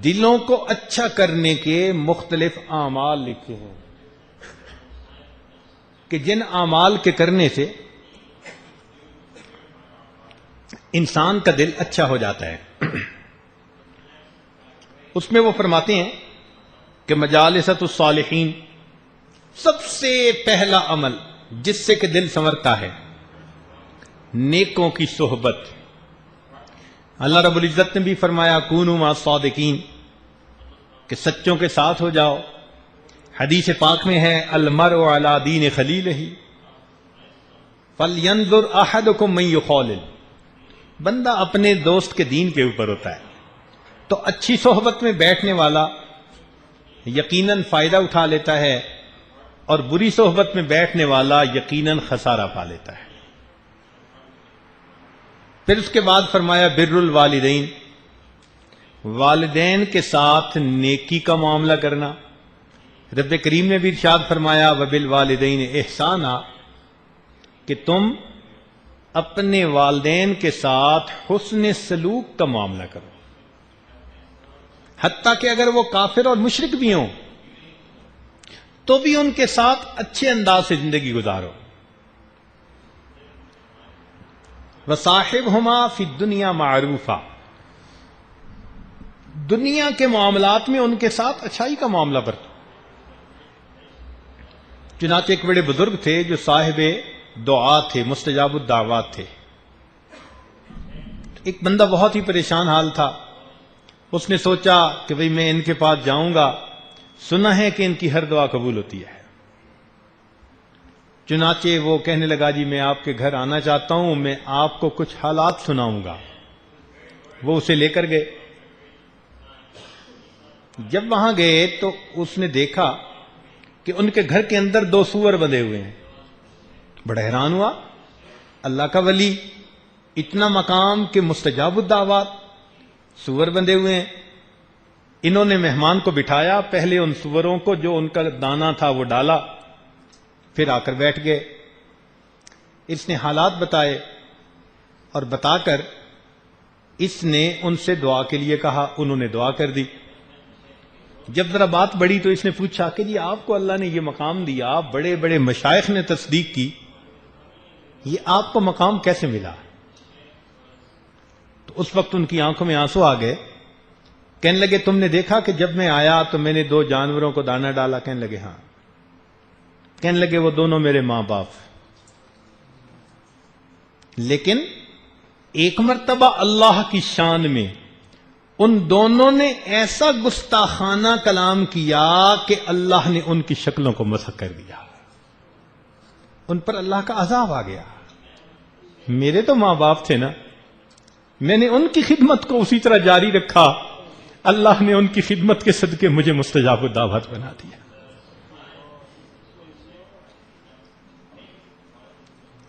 دلوں کو اچھا کرنے کے مختلف اعمال لکھے ہیں کہ جن اعمال کے کرنے سے انسان کا دل اچھا ہو جاتا ہے. اس میں وہ فرماتے ہیں کہ مجالست الصالحین سب سے پہلا عمل جس سے کہ دل سنورتا ہے نیکوں کی صحبت. اللہ رب العزت نے بھی فرمایا کونوا مع الصادقین کہ سچوں کے ساتھ ہو جاؤ. حدیث پاک میں ہے المرء علی دین خلیلہ فلینظر احدکم من یخالل. بندہ اپنے دوست کے دین کے اوپر ہوتا ہے تو اچھی صحبت میں بیٹھنے والا یقیناً فائدہ اٹھا لیتا ہے اور بری صحبت میں بیٹھنے والا یقیناً خسارہ پا لیتا ہے. پھر اس کے بعد فرمایا بر الوالدین والدین کے ساتھ نیکی کا معاملہ کرنا. رب کریم نے بھی ارشاد فرمایا وبالوالدین احسانا کہ تم اپنے والدین کے ساتھ حسن سلوک کا معاملہ کرو حتیٰ کہ اگر وہ کافر اور مشرک بھی ہوں تو بھی ان کے ساتھ اچھے انداز سے زندگی گزارو. وصاحبہما فی الدنیا معروفا. دنیا کے معاملات میں ان کے ساتھ اچھائی کا معاملہ برتو. چنانچہ ایک بڑے بزرگ تھے جو صاحب دعا تھے مستجاب الدعوات تھے. ایک بندہ بہت ہی پریشان حال تھا. اس نے سوچا کہ بھئی میں ان کے پاس جاؤں گا, سنا ہے کہ ان کی ہر دعا قبول ہوتی ہے. چنانچہ وہ کہنے لگا جی میں آپ کے گھر آنا چاہتا ہوں, میں آپ کو کچھ حالات سناؤں گا. وہ اسے لے کر گئے. جب وہاں گئے تو اس نے دیکھا کہ ان کے گھر کے اندر 2 سور بندھے ہوئے ہیں. بڑا حیران ہوا, اللہ کا ولی, اتنا مقام کہ مستجاب الدعوات, سور بندھے ہوئے ہیں. انہوں نے مہمان کو بٹھایا, پہلے ان سوروں کو جو ان کا دانا تھا وہ ڈالا, پھر آ کر بیٹھ گئے. اس نے حالات بتائے اور بتا کر اس نے ان سے دعا کے لیے کہا. انہوں نے دعا کر دی. جب ذرا بات بڑھی تو اس نے پوچھا کہ جی آپ کو اللہ نے یہ مقام دیا, بڑے بڑے مشائخ نے تصدیق کی, یہ آپ کو مقام کیسے ملا؟ تو اس وقت ان کی آنکھوں میں آنسو آ گئے. کہنے لگے تم نے دیکھا کہ جب میں آیا تو میں نے 2 جانوروں کو دانا ڈالا؟ کہنے لگے ہاں. کہنے لگے وہ دونوں میرے ماں باپ, لیکن ایک مرتبہ اللہ کی شان میں ان دونوں نے ایسا گستاخانہ کلام کیا کہ اللہ نے ان کی شکلوں کو مسخ کر دیا, ان پر اللہ کا عذاب آ گیا. میرے تو ماں باپ تھے نا, میں نے ان کی خدمت کو اسی طرح جاری رکھا, اللہ نے ان کی خدمت کے صدقے مجھے مستجاب الدعوات بنا دیا.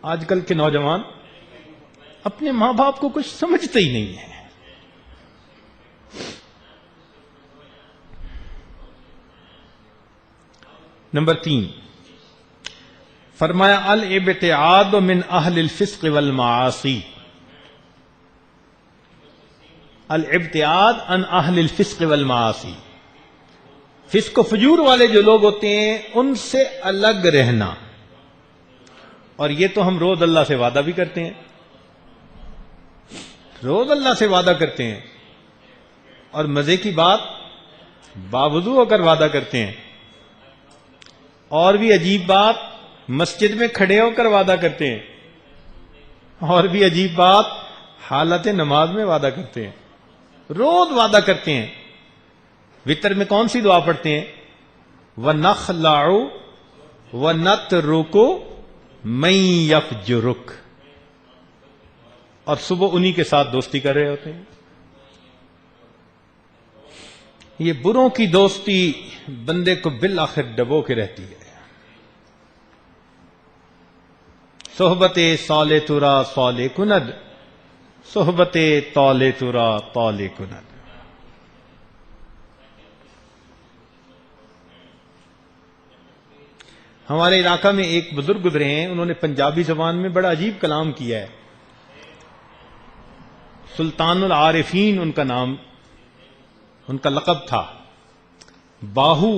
آج کل کے نوجوان اپنے ماں باپ کو کچھ سمجھتے ہی نہیں ہیں. نمبر 3 فرمایا الابتعاد من اہل الفسق والمعاصی. الابتعاد عن اہل الفسق والمعاصی, فسق و فجور والے جو لوگ ہوتے ہیں ان سے الگ رہنا. اور یہ تو ہم روز اللہ سے وعدہ بھی کرتے ہیں, روز اللہ سے وعدہ کرتے ہیں, اور مزے کی بات باوضو ہو کر وعدہ کرتے ہیں. اور بھی عجیب بات مسجد میں کھڑے ہو کر وعدہ کرتے ہیں. اور بھی عجیب بات حالت نماز میں وعدہ کرتے ہیں, روز وعدہ کرتے ہیں. وتر میں کون سی دعا پڑھتے ہیں؟ وَنَخْلَعُ وَنَتْرُكُ مَن يَفْجُرُكَ, اور صبح انہی کے ساتھ دوستی کر رہے ہوتے ہیں. یہ بروں کی دوستی بندے کو بالآخر ڈبو کے رہتی ہے. صحبت صالح ترا صالح کند, صحبت طالع ترا طالع کند. ہمارے علاقہ میں ایک بزرگ گزرے ہیں, انہوں نے پنجابی زبان میں بڑا عجیب کلام کیا ہے. سلطان العارفین ان کا نام. ان کا لقب تھا باہو،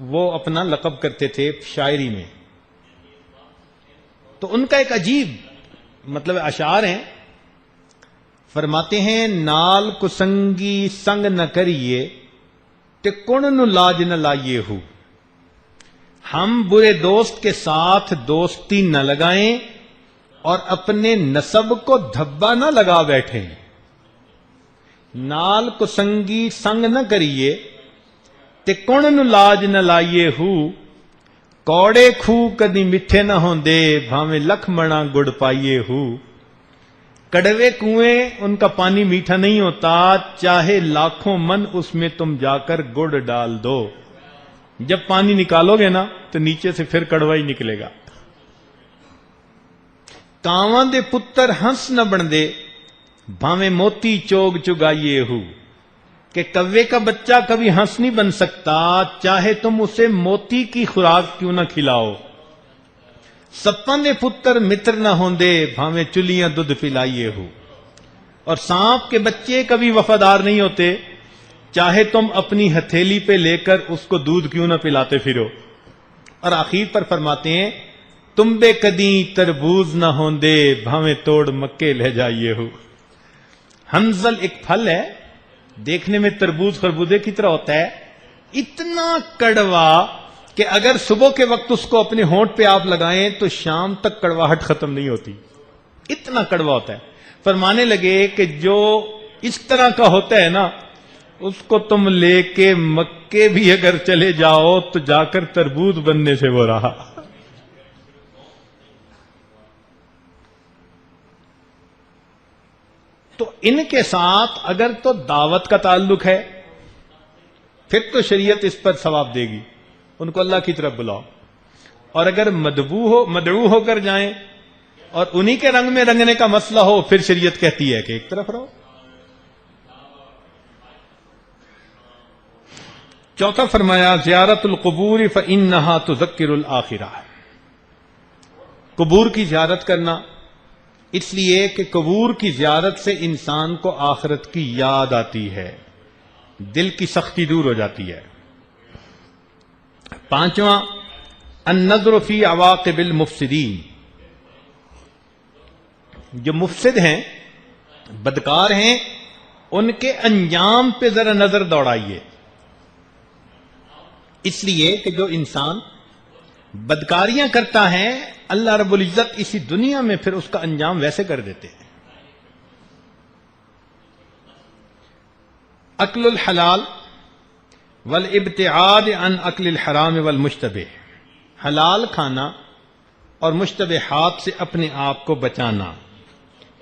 وہ اپنا لقب کرتے تھے شاعری میں. تو ان کا ایک عجیب مطلب اشعار ہیں. فرماتے ہیں نال کسنگی سنگ نہ کریے تے کون نو لاج نہ لائیے ہو. ہم برے دوست کے ساتھ دوستی نہ لگائیں اور اپنے نسب کو دھبا نہ لگا بیٹھیں. نال کسنگی سنگ نہ کریے تے کون نو لاج نہ لائیے ہو. کوڑے کھو کدی میٹھے نہ ہوندے بھاویں لکھ منا گڑ پائیے ہو. کڑوے کنویں ان کا پانی میٹھا نہیں ہوتا چاہے لاکھوں من اس میں تم جا کر گڑ ڈال دو. جب پانی نکالو گے نا تو نیچے سے پھر کڑوا ہی نکلے گا. کاواں دے پتر ہنس نہ بن دے بھاویں موتی چوگ چگائیے ہو. کہ کوے کا بچہ کبھی ہنس نہیں بن سکتا چاہے تم اسے موتی کی خوراک کیوں نہ کھلاؤ. سپاں دے پتر متر نہ ہوندے بھاویں چلیاں دودھ پلائیے ہو. اور سانپ کے بچے کبھی وفادار نہیں ہوتے چاہے تم اپنی ہتھیلی پہ لے کر اس کو دودھ کیوں نہ پلاتے پھرو. اور آخر پر فرماتے ہیں تم بے کدیں تربوز نہ ہوندے بھاویں توڑ مکے لے جائیے ہو. ہنزل ایک پھل ہے، دیکھنے میں تربوز خربوزے کی طرح ہوتا ہے، اتنا کڑوا کہ اگر صبح کے وقت اس کو اپنے ہونٹ پہ آپ لگائیں تو شام تک کڑواہٹ ختم نہیں ہوتی، اتنا کڑوا ہوتا ہے. فرمانے لگے کہ جو اس طرح کا ہوتا ہے نا اس کو تم لے کے مکے بھی اگر چلے جاؤ تو جا کر تربوز بننے سے وہ رہا. تو ان کے ساتھ اگر تو دعوت کا تعلق ہے پھر تو شریعت اس پر ثواب دے گی، ان کو اللہ کی طرف بلاؤ. اور اگر مدعو ہو کر جائیں اور انہی کے رنگ میں رنگنے کا مسئلہ ہو پھر شریعت کہتی ہے کہ ایک طرف رہو. چوتھا فرمایا زیارت القبور فإنها تذکر الآخرہ. قبور کی زیارت کرنا اس لیے کہ قبور کی زیارت سے انسان کو آخرت کی یاد آتی ہے، دل کی سختی دور ہو جاتی ہے. پانچواں النظر فی عواقب المفسدین. جو مفسد ہیں، بدکار ہیں، ان کے انجام پہ ذرا نظر دوڑائیے. اس لیے کہ جو انسان بدکاریاں کرتا ہے اللہ رب العزت اسی دنیا میں پھر اس کا انجام ویسے کر دیتے ہیں. اکل الحلال والابتعاد عن اکل الحرام والمشتبہ. حلال کھانا اور مشتبہات سے اپنے آپ کو بچانا.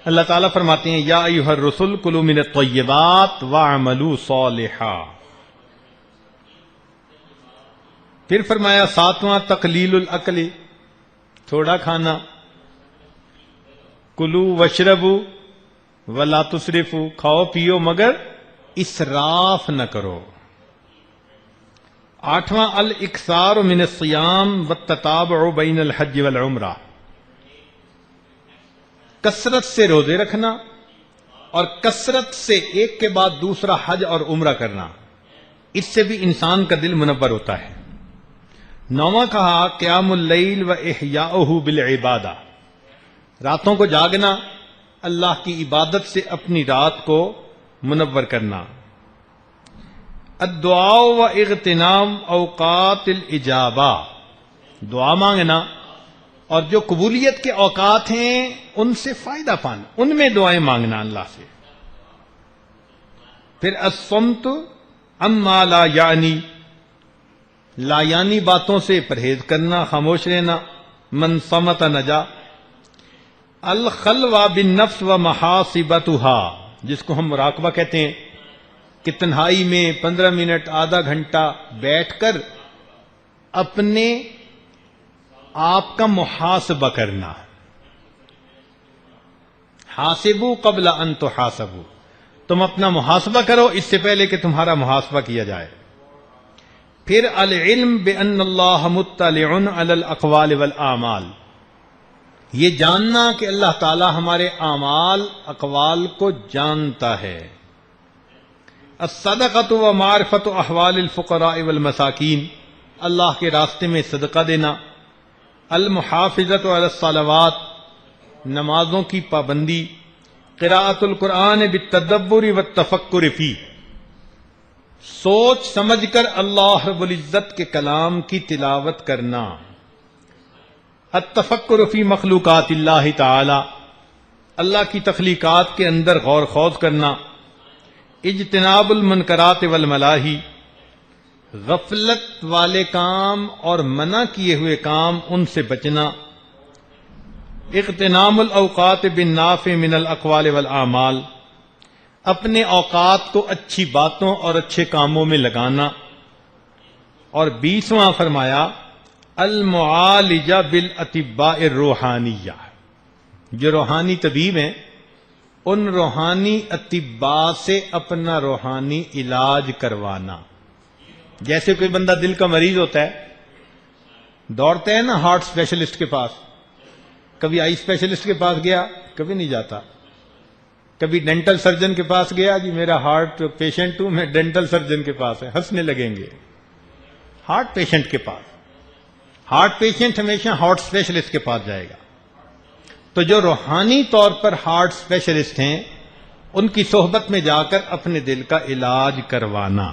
اللہ تعالیٰ فرماتے ہیں یا ایھا الرسل کلوا من الطیبات واعملوا صالحا. پھر فرمایا ساتواں تقلیل الاکل، تھوڑا کھانا. کلو وشربو ولا تسرفو، کھاؤ پیو مگر اسراف نہ کرو. آٹھواں الاکثار من الصیام والتتابع بین الحج والعمرہ. کثرت سے روزے رکھنا اور کثرت سے ایک کے بعد دوسرا حج اور عمرہ کرنا، اس سے بھی انسان کا دل منور ہوتا ہے. نواں کہا قیام اللیل و احیاؤہ بالعبادہ. راتوں کو جاگنا، اللہ کی عبادت سے اپنی رات کو منور کرنا. الدعاء و اغتنام اوقات الاجابہ. دعا مانگنا اور جو قبولیت کے اوقات ہیں ان سے فائدہ پانا، ان میں دعائیں مانگنا اللہ سے. پھر الصمت عما لا یعنی، لا یعنی باتوں سے پرہیز کرنا، خاموش رہنا. من صمت نجا. الخلوہ بالنفس و محاسبتها، جس کو ہم مراقبہ کہتے ہیں کہ تنہائی میں 15 منٹ آدھا گھنٹہ بیٹھ کر اپنے آپ کا محاسبہ کرنا. حاسبوا قبل ان تحاسبوا، تم اپنا محاسبہ کرو اس سے پہلے کہ تمہارا محاسبہ کیا جائے. پھر العلم بان اللہ مطلع علی الاقوال والاعمال، یہ جاننا کہ اللہ تعالی ہمارے اعمال اقوال کو جانتا ہے. الصدقۃ و معرفت احوال الفقراء والمساکین، اللہ کے راستے میں صدقہ دینا، المحافظۃ علی الصلوات، نمازوں کی پابندی، قراءۃ القرآن بالتدبر والتفکر فیہ، سوچ سمجھ کر اللہ رب العزت کے کلام کی تلاوت کرنا، التفکر فی مخلوقات اللہ تعالی، اللہ کی تخلیقات کے اندر غور خوض کرنا، اجتناب المنکرات والملاہی، غفلت والے کام اور منع کیے ہوئے کام ان سے بچنا، اغتنام الاوقات بالنافع من الاقوال والاعمال، اپنے اوقات کو اچھی باتوں اور اچھے کاموں میں لگانا، اور 20واں فرمایا المعالجہ بالاطباء الروحانیہ، جو روحانی طبیب ہیں ان روحانی اطباء سے اپنا روحانی علاج کروانا۔ جیسے کوئی بندہ دل کا مریض ہوتا ہے، دوڑتے ہیں نا ہارٹ اسپیشلسٹ کے پاس، کبھی آئی اسپیشلسٹ کے پاس گیا، کبھی نہیں جاتا، کبھی ڈینٹل سرجن کے پاس گیا، جی میرا ہارٹ پیشنٹ ہوں میں ڈینٹل سرجن کے پاس ہے، ہنسنے لگیں گے۔ ہارٹ پیشنٹ کے پاس، ہارٹ پیشنٹ ہمیشہ ہارٹ اسپیشلسٹ کے پاس جائے گا۔ تو جو روحانی طور پر ہارٹ اسپیشلسٹ ہیں ان کی صحبت میں جا کر اپنے دل کا علاج کروانا۔